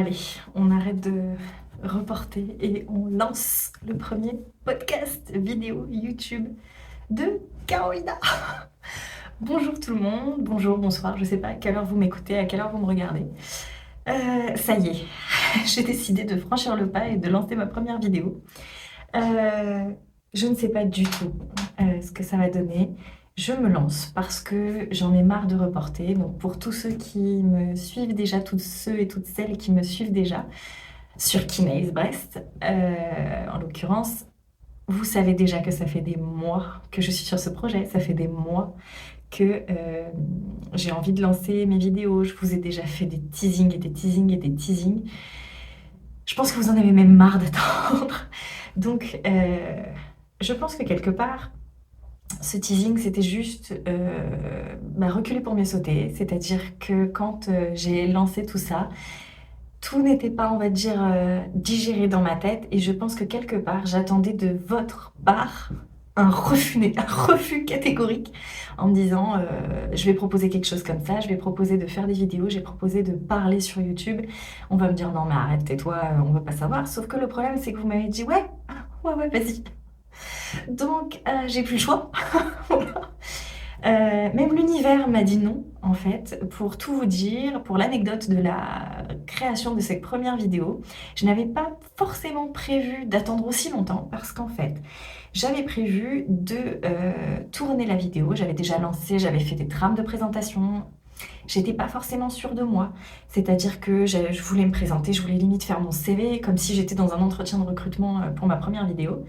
allez, on arrête de reporter et on lance le premier podcast vidéo YouTube de Carolina. Bonjour tout le monde, bonjour, bonsoir, je sais pas à quelle heure vous m'écoutez, à quelle heure vous me regardez. Ça y est, j'ai décidé de franchir le pas et de lancer ma première vidéo. Je ne sais pas du tout ce que ça va donner. Je me lance parce que j'en ai marre de reporter. Donc pour tous ceux qui me suivent déjà, tous ceux et toutes celles qui me suivent déjà sur Kinaise Brest, en l'occurrence, vous savez déjà que ça fait des mois que je suis sur ce projet. Ça fait des mois que j'ai envie de lancer mes vidéos. Je vous ai déjà fait des teasings et des teasings et des teasings. Je pense que vous en avez même marre d'attendre. Donc, je pense que quelque part, ce teasing, c'était juste reculer pour mieux sauter. C'est-à-dire que quand j'ai lancé tout ça, tout n'était pas, on va dire, digéré dans ma tête. Et je pense que quelque part, j'attendais de votre part un refus catégorique en me disant je vais proposer quelque chose comme ça, je vais proposer de faire des vidéos, j'ai proposé de parler sur YouTube. On va me dire non mais arrête, tais-toi, on veut pas savoir. Sauf que le problème c'est que vous m'avez dit ouais, vas-y. Donc j'ai plus le choix. Voilà. Même l'univers m'a dit non, en fait. Pour tout vous dire, pour l'anecdote de la création de cette première vidéo, je n'avais pas forcément prévu d'attendre aussi longtemps parce qu'en fait, j'avais prévu de tourner la vidéo. J'avais déjà lancé, j'avais fait des trames de présentation. J'étais pas forcément sûre de moi. C'est-à-dire que je voulais me présenter, je voulais limite faire mon CV comme si j'étais dans un entretien de recrutement pour ma première vidéo.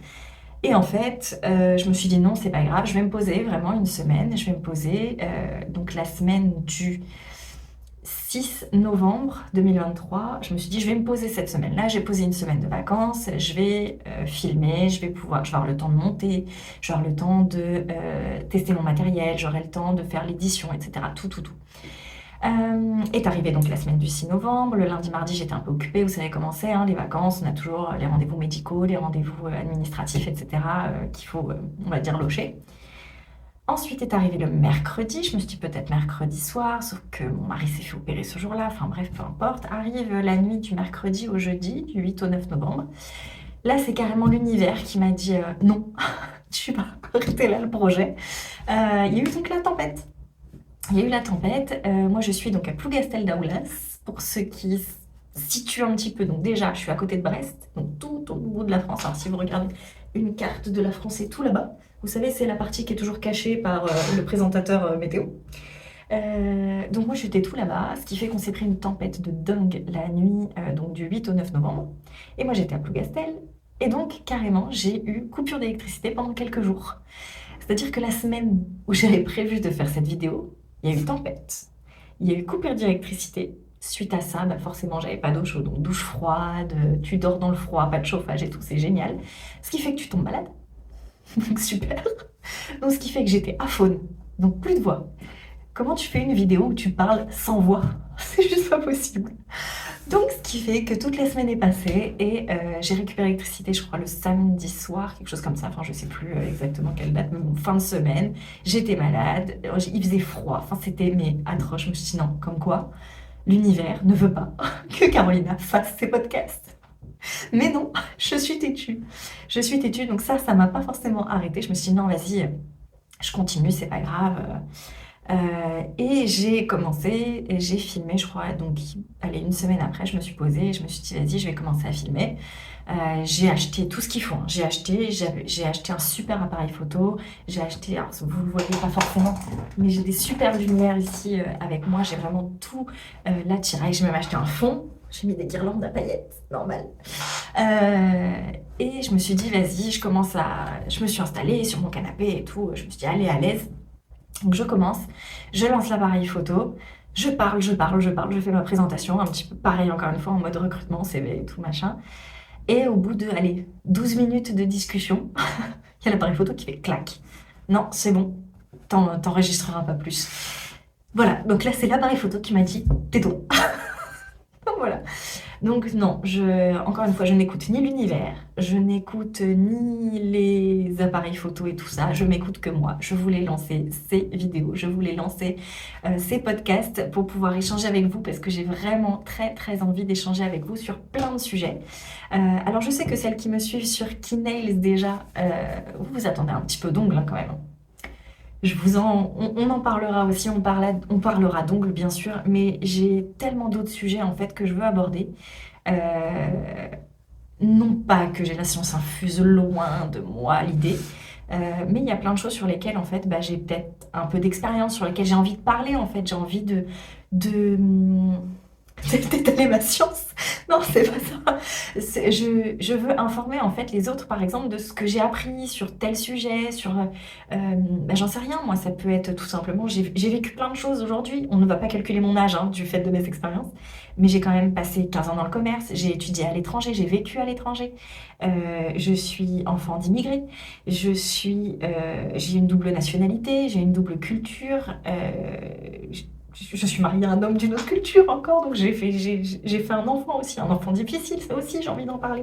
Et en fait, je me suis dit non, c'est pas grave, je vais me poser vraiment une semaine. Je vais me poser donc la semaine du 6 novembre 2023. Je me suis dit, je vais me poser cette semaine-là. J'ai posé une semaine de vacances. Je vais filmer, je vais avoir le temps de monter, je vais avoir le temps de tester mon matériel, j'aurai le temps de faire l'édition, etc. Tout. Est arrivée donc la semaine du 6 novembre. Le lundi, mardi, j'étais un peu occupée. Vous savez comment c'est, hein, les vacances. On a toujours les rendez-vous médicaux, les rendez-vous administratifs, etc. Qu'il faut, on va dire, locher. Ensuite est arrivé le mercredi. Je me suis dit peut-être mercredi soir, sauf que mon mari s'est fait opérer ce jour-là. Enfin bref, peu importe. Arrive la nuit du mercredi au jeudi, du 8 au 9 novembre. Là, c'est carrément l'univers qui m'a dit non, tu vas arrêter là le projet. Il y a eu donc la tempête. Il y a eu la tempête. Moi, je suis donc à Plougastel d'Aoulas, pour ceux qui se situent un petit peu. Donc déjà, je suis à côté de Brest, donc tout au bout de la France. Alors si vous regardez une carte de la France, c'est tout là-bas. Vous savez, c'est la partie qui est toujours cachée par le présentateur météo. Donc moi, j'étais tout là-bas, ce qui fait qu'on s'est pris une tempête de dingue la nuit donc du 8 au 9 novembre. Et moi, j'étais à Plougastel. Et donc, carrément, j'ai eu coupure d'électricité pendant quelques jours. C'est-à-dire que la semaine où j'avais prévu de faire cette vidéo, il y a eu tempête, il y a eu coupure d'électricité. Suite à ça, forcément, j'avais pas d'eau chaude, donc douche froide, tu dors dans le froid, pas de chauffage et tout, c'est génial. Ce qui fait que tu tombes malade. Donc super. Donc ce qui fait que j'étais aphone, donc plus de voix. Comment tu fais une vidéo où tu parles sans voix? C'est juste pas possible. Donc ce qui fait que toute la semaine est passée et j'ai récupéré l'électricité, je crois, le samedi soir, quelque chose comme ça. Enfin, je sais plus exactement quelle date, mais bon, fin de semaine. J'étais malade, il faisait froid. Enfin, c'était atroce. Je me suis dit non, comme quoi l'univers ne veut pas que Carolina fasse ses podcasts. Mais non, je suis têtue. Je suis têtue, donc ça m'a pas forcément arrêtée. Je me suis dit non, vas-y, je continue, c'est pas grave. Et j'ai commencé, et j'ai filmé, je crois, donc allez, une semaine après, je me suis posée et je me suis dit, vas-y, je vais commencer à filmer. J'ai acheté tout ce qu'il faut, hein. J'ai acheté un super appareil photo, j'ai acheté, alors vous ne le voyez pas forcément, mais j'ai des super lumières ici avec moi, j'ai vraiment tout l'attirail, j'ai même acheté un fond, j'ai mis des guirlandes à paillettes, normal. Et je me suis dit, vas-y, je me suis installée sur mon canapé et tout, je me suis dit, allez, à l'aise. Donc je commence, je lance l'appareil photo, je parle, je fais ma présentation, un petit peu pareil encore une fois en mode recrutement, CV et tout machin. Et au bout de, allez, 12 minutes de discussion, il y a l'appareil photo qui fait clac. Non, c'est bon, t'enregistreras pas plus. Voilà, donc là c'est l'appareil photo qui m'a dit tais-toi. Voilà. Donc non, encore une fois, je n'écoute ni l'univers, je n'écoute ni les appareils photo et tout ça, je m'écoute que moi. Je voulais lancer ces vidéos, je voulais lancer ces podcasts pour pouvoir échanger avec vous parce que j'ai vraiment très très envie d'échanger avec vous sur plein de sujets. Alors je sais que celles qui me suivent sur Keynails déjà, vous vous attendez un petit peu d'ongles quand même. On en parlera aussi, on parlera d'ongles bien sûr, mais j'ai tellement d'autres sujets en fait que je veux aborder. Euh, non pas que j'ai la science infuse loin de moi l'idée, mais il y a plein de choses sur lesquelles en fait bah, j'ai peut-être un peu d'expérience, sur lesquelles j'ai envie de parler en fait, j'ai envie de d'étaler ma science. Non, c'est pas ça. Je veux informer en fait les autres, par exemple, de ce que j'ai appris sur tel sujet, bah, j'en sais rien, moi, ça peut être tout simplement, j'ai vécu plein de choses aujourd'hui. On ne va pas calculer mon âge hein, du fait de mes expériences, mais j'ai quand même passé 15 ans dans le commerce, j'ai étudié à l'étranger, j'ai vécu à l'étranger. Je suis enfant d'immigrés, j'ai une double nationalité, j'ai une double culture. Je suis mariée à un homme d'une autre culture encore, donc j'ai fait un enfant aussi, un enfant difficile, ça aussi j'ai envie d'en parler.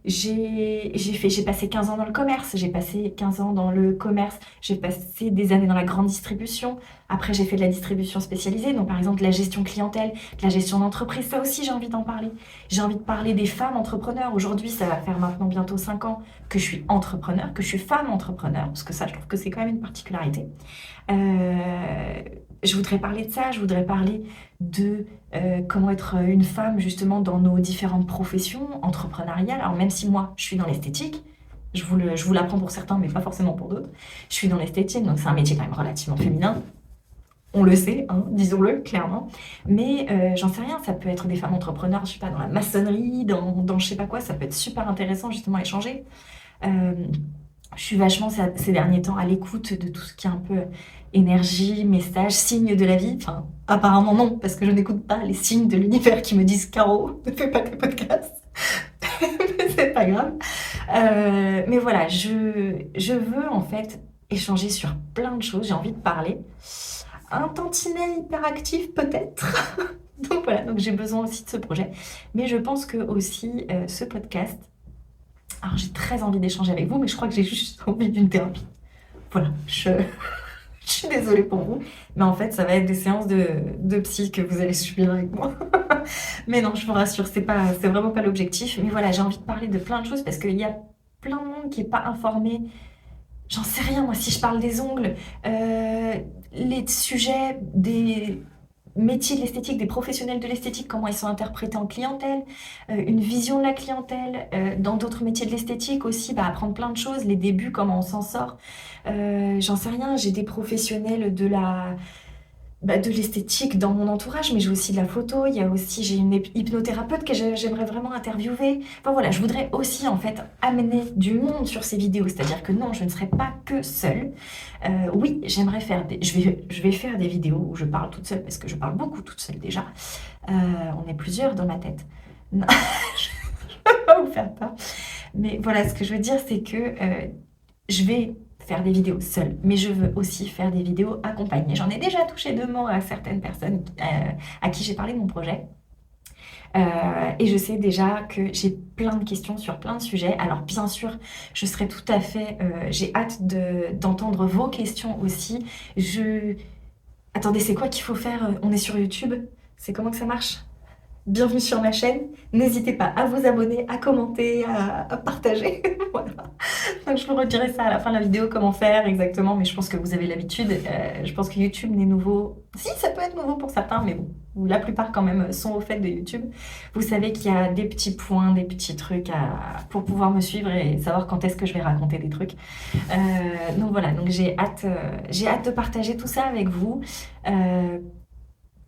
J'ai passé 15 ans dans le commerce, j'ai passé 15 ans dans le commerce, j'ai passé des années dans la grande distribution, après j'ai fait de la distribution spécialisée, donc par exemple de la gestion clientèle, de la gestion d'entreprise, ça aussi j'ai envie d'en parler. J'ai envie de parler des femmes entrepreneurs, aujourd'hui ça va faire maintenant bientôt 5 ans que je suis entrepreneur, que je suis femme entrepreneur, parce que ça je trouve que c'est quand même une particularité. Euh, je voudrais parler de ça, je voudrais parler de comment être une femme justement dans nos différentes professions entrepreneuriales. Alors même si moi je suis dans l'esthétique, je vous l'apprends pour certains mais pas forcément pour d'autres. Je suis dans l'esthétique donc c'est un métier quand même relativement féminin. On le sait, hein, disons-le clairement. Mais j'en sais rien, ça peut être des femmes entrepreneurs, je sais pas, dans la maçonnerie, dans je sais pas quoi, ça peut être super intéressant justement à échanger. Euh, je suis vachement ces derniers temps à l'écoute de tout ce qui est un peu énergie, message, signe de la vie. Enfin, apparemment non, parce que je n'écoute pas les signes de l'univers qui me disent Caro, ne fais pas tes podcasts. Mais c'est pas grave. Mais voilà, je veux en fait échanger sur plein de choses. J'ai envie de parler. Un tantinet hyperactif peut-être. Donc voilà, donc j'ai besoin aussi de ce projet. Mais je pense que aussi ce podcast, alors j'ai très envie d'échanger avec vous, mais je crois que j'ai juste envie d'une thérapie. Voilà, je suis désolée pour vous, mais en fait, ça va être des séances de psy que vous allez subir avec moi. Mais non, je vous rassure, c'est vraiment pas l'objectif. Mais voilà, j'ai envie de parler de plein de choses parce qu'il y a plein de monde qui est pas informé. J'en sais rien, moi, si je parle des ongles, les sujets des métiers de l'esthétique, des professionnels de l'esthétique, comment ils sont interprétés en clientèle, une vision de la clientèle, dans d'autres métiers de l'esthétique aussi, bah, apprendre plein de choses, les débuts, comment on s'en sort. J'en sais rien, j'ai des professionnels de l'esthétique dans mon entourage, mais j'ai aussi de la photo, j'ai une hypnothérapeute que j'aimerais vraiment interviewer. Enfin voilà, je voudrais aussi en fait amener du monde sur ces vidéos, c'est-à-dire que non, je ne serai pas que seule. Oui, j'aimerais je vais faire des vidéos où je parle toute seule, parce que je parle beaucoup toute seule déjà. On est plusieurs dans ma tête. Non, je ne vais pas vous faire peur. Mais voilà, ce que je veux dire, c'est que je vais faire des vidéos seule, mais je veux aussi faire des vidéos accompagnées. J'en ai déjà touché deux mots à certaines personnes à qui j'ai parlé de mon projet. Et je sais déjà que j'ai plein de questions sur plein de sujets. Alors bien sûr, je serai tout à fait... j'ai hâte d'entendre vos questions aussi. Attendez, c'est quoi qu'il faut faire? On est sur YouTube. C'est comment que ça marche? Bienvenue sur ma chaîne. N'hésitez pas à vous abonner, à commenter, à partager. Voilà. Donc je vous redirai ça à la fin de la vidéo, comment faire exactement, mais je pense que vous avez l'habitude. Je pense que YouTube n'est nouveau. Si, ça peut être nouveau pour certains, mais bon, la plupart quand même sont au fait de YouTube. Vous savez qu'il y a des petits points, des petits trucs pour pouvoir me suivre et savoir quand est-ce que je vais raconter des trucs. Donc voilà, donc j'ai hâte de partager tout ça avec vous.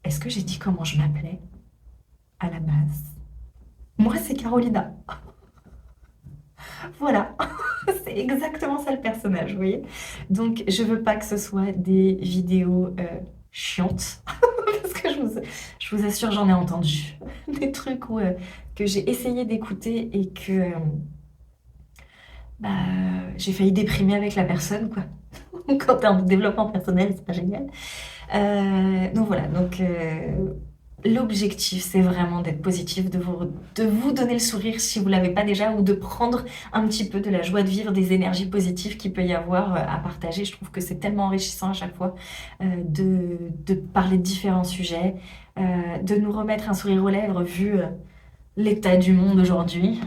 Est-ce que j'ai dit comment je m'appelais à la base? Moi, c'est Carolina. Voilà, c'est exactement ça le personnage, vous voyez. Donc, je veux pas que ce soit des vidéos chiantes, parce que je vous assure, j'en ai entendu des trucs que j'ai essayé d'écouter et que bah, j'ai failli déprimer avec la personne, quoi. Donc, en termes de développement personnel, c'est pas génial. Donc voilà, donc l'objectif, c'est vraiment d'être positif, de vous donner le sourire si vous l'avez pas déjà, ou de prendre un petit peu de la joie de vivre, des énergies positives qu'il peut y avoir à partager. Je trouve que c'est tellement enrichissant à chaque fois de parler de différents sujets, de nous remettre un sourire aux lèvres vu l'état du monde aujourd'hui.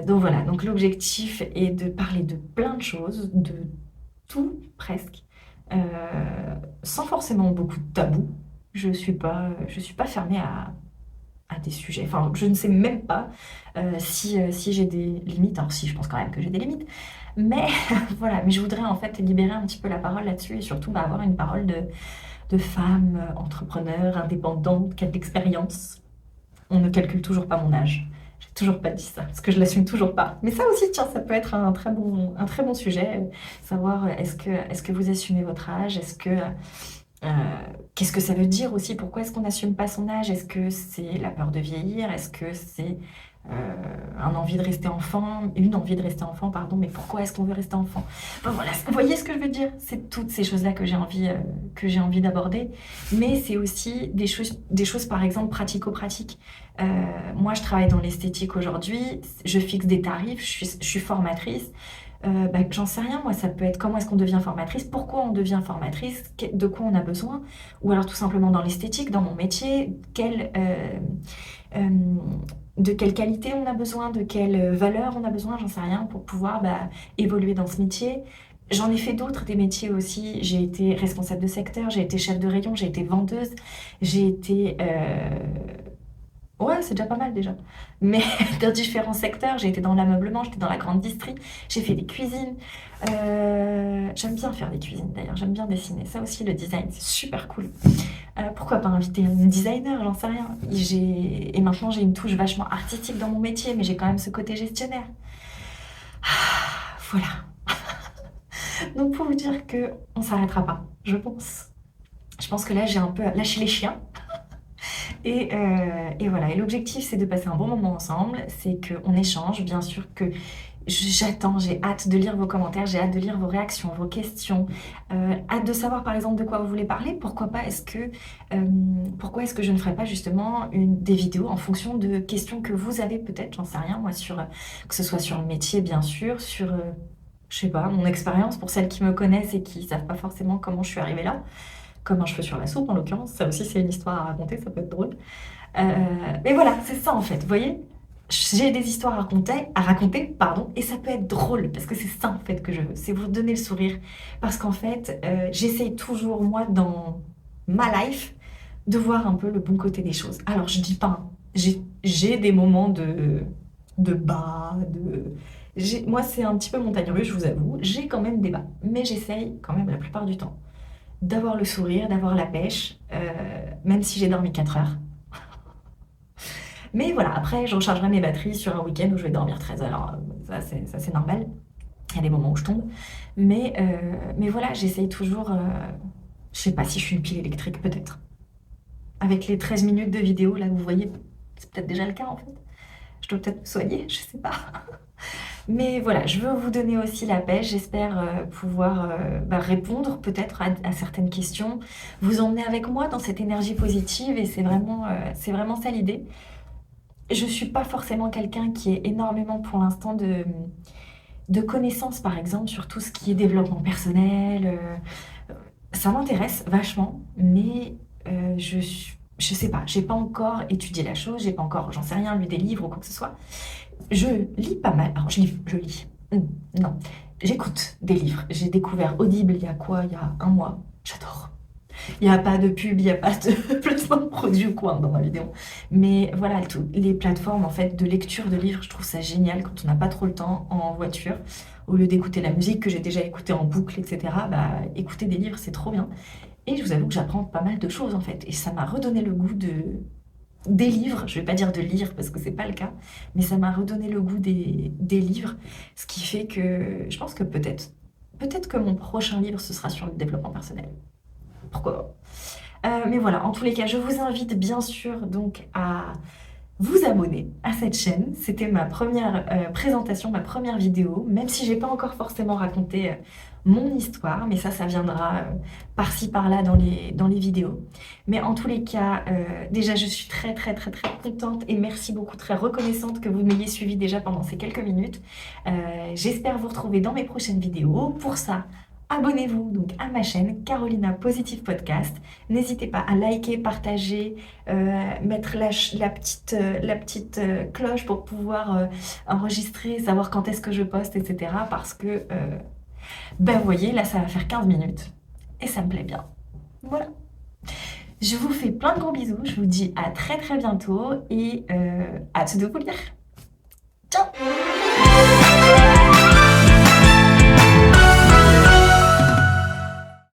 Donc voilà, donc l'objectif est de parler de plein de choses, de tout presque, sans forcément beaucoup de tabous. Je suis pas fermée à des sujets. Enfin, je ne sais même pas si j'ai des limites. Alors si, je pense quand même que j'ai des limites. Mais voilà, mais je voudrais en fait libérer un petit peu la parole là-dessus et surtout avoir une parole de femme entrepreneur, indépendante, qui a de l'expérience. On ne calcule toujours pas mon âge. J'ai toujours pas dit ça, parce que je l'assume toujours pas. Mais ça aussi, tiens, ça peut être un très bon sujet. Savoir est-ce que vous assumez votre âge? Qu'est-ce que ça veut dire aussi? Pourquoi est-ce qu'on n'assume pas son âge? Est-ce que c'est la peur de vieillir? Est-ce que c'est un envie de rester enfant? Une envie de rester enfant, pardon, mais pourquoi est-ce qu'on veut rester enfant? Enfin, voilà, vous voyez ce que je veux dire? C'est toutes ces choses-là que j'ai envie d'aborder. Mais c'est aussi des choses, par exemple, pratico-pratiques. Moi, je travaille dans l'esthétique aujourd'hui, je fixe des tarifs, je suis formatrice. J'en sais rien, moi, ça peut être comment est-ce qu'on devient formatrice, pourquoi on devient formatrice, de quoi on a besoin, ou alors tout simplement dans l'esthétique, dans mon métier, euh, de quelle qualité on a besoin, de quelle valeur on a besoin, j'en sais rien, pour pouvoir évoluer dans ce métier. J'en ai fait d'autres, des métiers aussi. J'ai été responsable de secteur, j'ai été chef de rayon, j'ai été vendeuse, j'ai été ouais, c'est déjà pas mal déjà. Mais dans différents secteurs, j'ai été dans l'ameublement, j'étais dans la grande distrie, j'ai fait des cuisines. J'aime bien faire des cuisines d'ailleurs, j'aime bien dessiner. Ça aussi, le design, c'est super cool. Pourquoi pas inviter une designer, j'en sais rien. Et maintenant, j'ai une touche vachement artistique dans mon métier, mais j'ai quand même ce côté gestionnaire. Voilà. Donc pour vous dire que on s'arrêtera pas, je pense. Je pense que là, j'ai un peu lâché les chiens. Et voilà, et l'objectif c'est de passer un bon moment ensemble, c'est qu'on échange, bien sûr que j'attends, j'ai hâte de lire vos commentaires, j'ai hâte de lire vos réactions, vos questions, hâte de savoir par exemple de quoi vous voulez parler, pourquoi est-ce que je ne ferais pas justement des vidéos en fonction de questions que vous avez peut-être, j'en sais rien moi, que ce soit sur le métier bien sûr, sur, je sais pas, mon expérience pour celles qui me connaissent et qui savent pas forcément comment je suis arrivée là comme un cheveu sur la soupe en l'occurrence. Ça aussi, c'est une histoire à raconter, ça peut être drôle. Mais voilà, c'est ça en fait. Vous voyez, j'ai des histoires à raconter, pardon, et ça peut être drôle parce que c'est ça en fait que je veux, c'est vous donner le sourire. Parce qu'en fait, j'essaye toujours, moi, dans ma life, de voir un peu le bon côté des choses. Alors, je dis pas, hein, j'ai des moments de bas, moi, c'est un petit peu montagne russe, je vous avoue. J'ai quand même des bas, mais j'essaye quand même la plupart du temps d'avoir le sourire, d'avoir la pêche, même si j'ai dormi 4 heures. Mais voilà, après, je rechargerai mes batteries sur un week-end où je vais dormir 13 heures. Alors, ça, c'est normal. Il y a des moments où je tombe. Mais voilà, j'essaye toujours. Je sais pas si je suis une pile électrique, peut-être. Avec les 13 minutes de vidéo, là, vous voyez, c'est peut-être déjà le cas en fait. Je dois peut-être me soigner, je sais pas. Mais voilà, je veux vous donner aussi la pêche. J'espère pouvoir répondre peut-être à certaines questions, vous emmener avec moi dans cette énergie positive et c'est vraiment ça l'idée. Je suis pas forcément quelqu'un qui ait énormément pour l'instant de connaissances, par exemple, sur tout ce qui est développement personnel. Ça m'intéresse vachement, mais je sais pas, j'ai pas encore étudié la chose, j'ai pas encore, j'en sais rien, lu des livres ou quoi que ce soit. Je lis pas mal. Alors, je lis. Non, j'écoute des livres. J'ai découvert Audible il y a quoi? Il y a un mois. J'adore. Il n'y a pas de pub, il n'y a pas de placement de produit ou quoi dans ma vidéo. Mais voilà, les plateformes en fait de lecture de livres, je trouve ça génial quand on n'a pas trop le temps en voiture. Au lieu d'écouter la musique que j'ai déjà écoutée en boucle, etc., écouter des livres, c'est trop bien. Et je vous avoue que j'apprends pas mal de choses en fait. Et ça m'a redonné le goût des livres. Je vais pas dire de lire parce que c'est pas le cas, mais ça m'a redonné le goût des livres. Ce qui fait que je pense que peut-être que mon prochain livre, ce sera sur le développement personnel. Pourquoi pas. Mais voilà, en tous les cas, je vous invite bien sûr donc à vous abonner à cette chaîne. C'était ma première présentation, ma première vidéo, même si j'ai pas encore forcément raconté mon histoire, mais ça viendra par-ci par-là dans les vidéos. Mais en tous les cas, déjà je suis très très très très contente et merci beaucoup, très reconnaissante que vous m'ayez suivi déjà pendant ces quelques minutes. J'espère vous retrouver dans mes prochaines vidéos. Pour ça, abonnez-vous donc à ma chaîne Carolina Positive Podcast. N'hésitez pas à liker, partager, mettre la petite cloche pour pouvoir enregistrer, savoir quand est-ce que je poste, etc. Parce que, ben vous voyez, là ça va faire 15 minutes et ça me plaît bien. Voilà. Je vous fais plein de gros bisous, je vous dis à très très bientôt et hâte de vous lire.